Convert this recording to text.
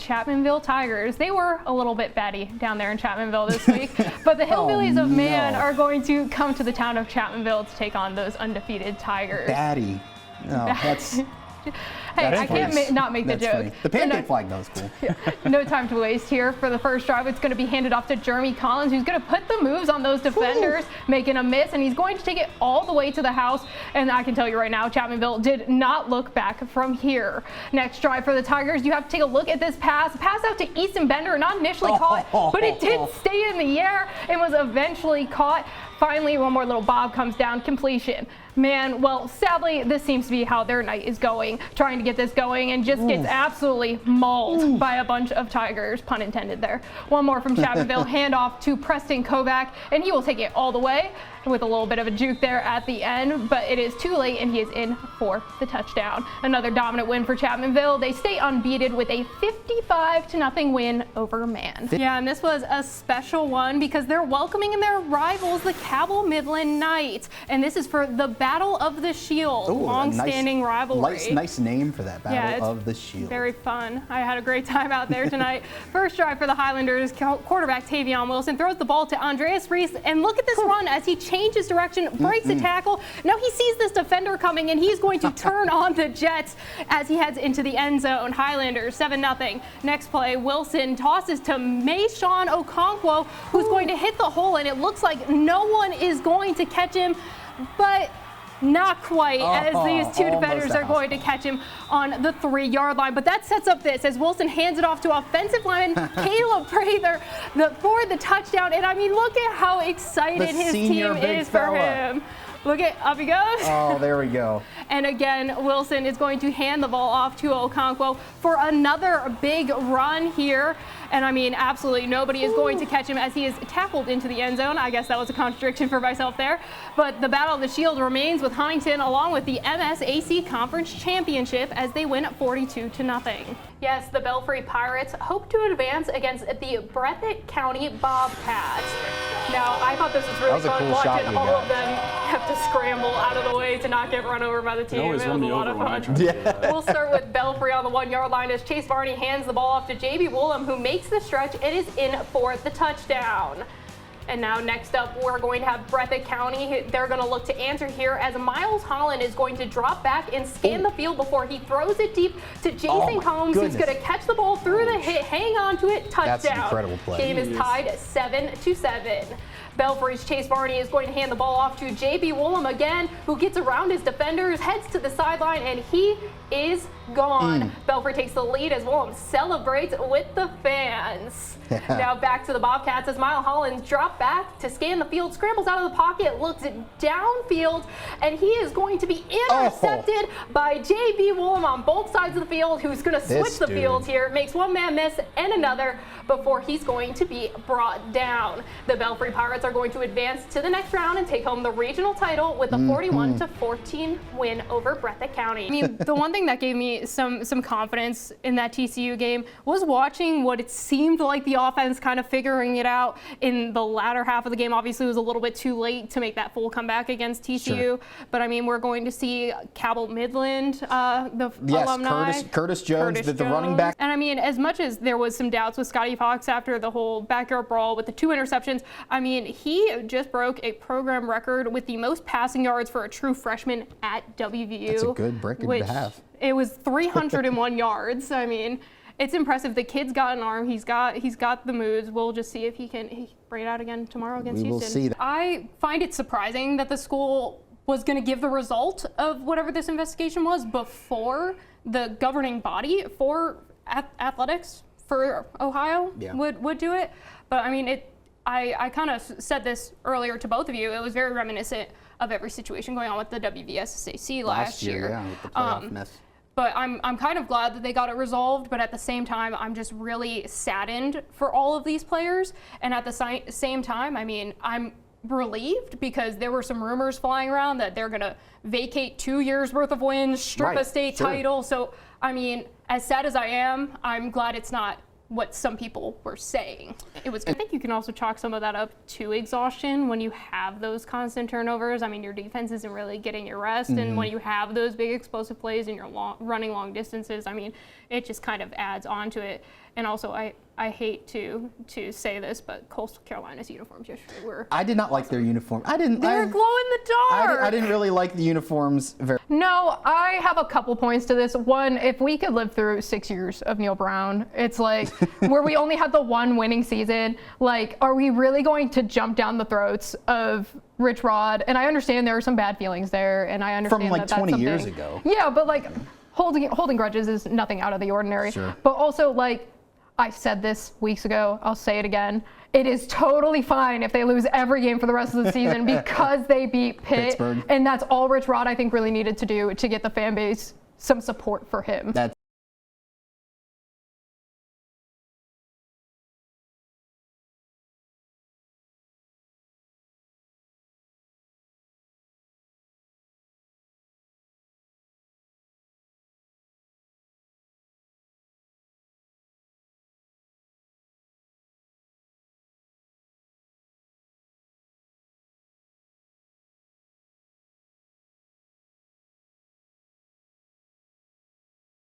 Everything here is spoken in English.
Chapmanville Tigers. They were a little bit batty down there in Chapmanville this week, but the Hillbillies of Man are going to come to the town of Chapmanville to take on those undefeated Tigers. Batty. No, that's... Hey, I can't not make the joke. Funny. The pancake flag, though, is cool. Yeah, no time to waste here. For the first drive, it's going to be handed off to Jeremy Collins, who's going to put the moves on those defenders, making a miss, and he's going to take it all the way to the house. And I can tell you right now, Chapmanville did not look back from here. Next drive for the Tigers, you have to take a look at this pass. Pass out to Easton Bender, not initially caught, but it did stay in the air and was eventually caught. Finally, one more little bob comes down, completion. Man, well, sadly, this seems to be how their night is going, trying to get this going, and just gets absolutely mauled by a bunch of Tigers, pun intended there. One more from Chapmanville, handoff to Preston Kovac, and he will take it all the way with a little bit of a juke there at the end, but it is too late, and he is in for the touchdown. Another dominant win for Chapmanville. They stay unbeaten with a 55-0 win over Man. Yeah, and this was a special one because they're welcoming in their rivals, the Cabell Midland Knights, and this is for the Battle of the Shield, long-standing rivalry. Nice name for that, Battle of the Shield. Very fun. I had a great time out there tonight. First drive for the Highlanders, quarterback Tavion Wilson throws the ball to Andreas Reese, and look at this run as he changes direction, breaks a tackle. Now he sees this defender coming, and he's going to turn on the Jets as he heads into the end zone. Highlanders 7-0. Next play, Wilson tosses to Mayshawn Okonkwo, who's going to hit the hole, and it looks like no one is going to catch him, but not quite, as these two defenders are going to catch him on the 3-yard line. But that sets up this as Wilson hands it off to offensive lineman Caleb Prather for the touchdown. And I mean, look at how excited his team is for him. Look at, up he goes. Oh, there we go. And again, Wilson is going to hand the ball off to Okonkwo for another big run here. And I mean, absolutely nobody is going to catch him as he is tackled into the end zone. I guess that was a contradiction for myself there. But the Battle of the Shield remains with Huntington along with the MSAC Conference Championship as they win 42-0. Yes, the Belfry Pirates hope to advance against the Breathitt County Bobcats. Now, I thought this was really fun watching all of them have to scramble out of the way to not get run over by the team. It was a lot of fun. We'll start with Belfry on the 1-yard line as Chase Varney hands the ball off to J.B. Woolham, who makes the stretch and is in for the touchdown. And now next up, we're going to have Breathitt County. They're going to look to answer here as Miles Holland is going to drop back and scan the field before he throws it deep to Jason Combs, who's going to catch the ball through the hit, hang on to it, touchdown. That's an incredible play. Game is tied 7-7. Belfry's Chase Varney is going to hand the ball off to J.B. Woolham again, who gets around his defenders, heads to the sideline, and he is gone. Belfry takes the lead as Woolham celebrates with the fans. Now back to the Bobcats as Miles Holland drops back to scan the field, scrambles out of the pocket, looks downfield, and he is going to be intercepted by J.B. Woolham on both sides of the field, who's going to switch the field here, makes one man miss and another before he's going to be brought down. The Belfry Pirates are going to advance to the next round and take home the regional title with a 41-14 win over Breathitt County. I mean, the one thing that gave me some confidence in that TCU game was watching what it seemed like the offense kind of figuring it out in the latter half of the game. Obviously, it was a little bit too late to make that full comeback against TCU, but I mean, we're going to see Cabell Midland, the alumni. Curtis Jones, the running back. And I mean, as much as there was some doubts with Scotty Fox after the whole backyard brawl with the 2 interceptions, I mean, he just broke a program record with the most passing yards for a true freshman at WVU. That's a good record to have. It was 301 yards. I mean, it's impressive. The kid's got an arm. He's got the moves. We'll just see if he can bring it out again tomorrow against Houston. We will see that. I find it surprising that the school was going to give the result of whatever this investigation was before the governing body for athletics for Ohio would do it. But I mean, I kind of said this earlier to both of you. It was very reminiscent of every situation going on with the WVSSAC last year. Yeah, with the playoff mess. But I'm kind of glad that they got it resolved, but at the same time, I'm just really saddened for all of these players. And at the same time, I mean, I'm relieved because there were some rumors flying around that they're going to vacate 2 years worth of wins, strip a state title. So, I mean, as sad as I am, I'm glad it's not what some people were saying. I think you can also chalk some of that up to exhaustion when you have those constant turnovers. I mean, your defense isn't really getting your rest, and when you have those big explosive plays and you're running long distances, I mean, it just kind of adds on to it. And also, I hate to say this, but Coastal Carolina's uniforms yesterday were. I did not like their uniform. I didn't. They're glow in the dark. I didn't really like the uniforms very. No, I have a couple points to this. One, if we could live through 6 years of Neil Brown, it's like where we only had the one winning season. Like, are we really going to jump down the throats of Rich Rod? And I understand there are some bad feelings there, and I understand From like that that's 20 years something- ago. Yeah, but like holding grudges is nothing out of the ordinary. Sure. But also, like, I said this weeks ago, I'll say it again. It is totally fine if they lose every game for the rest of the season because they beat Pitt. Pittsburgh. And that's all Rich Rod, I think, really needed to do to get the fan base some support for him.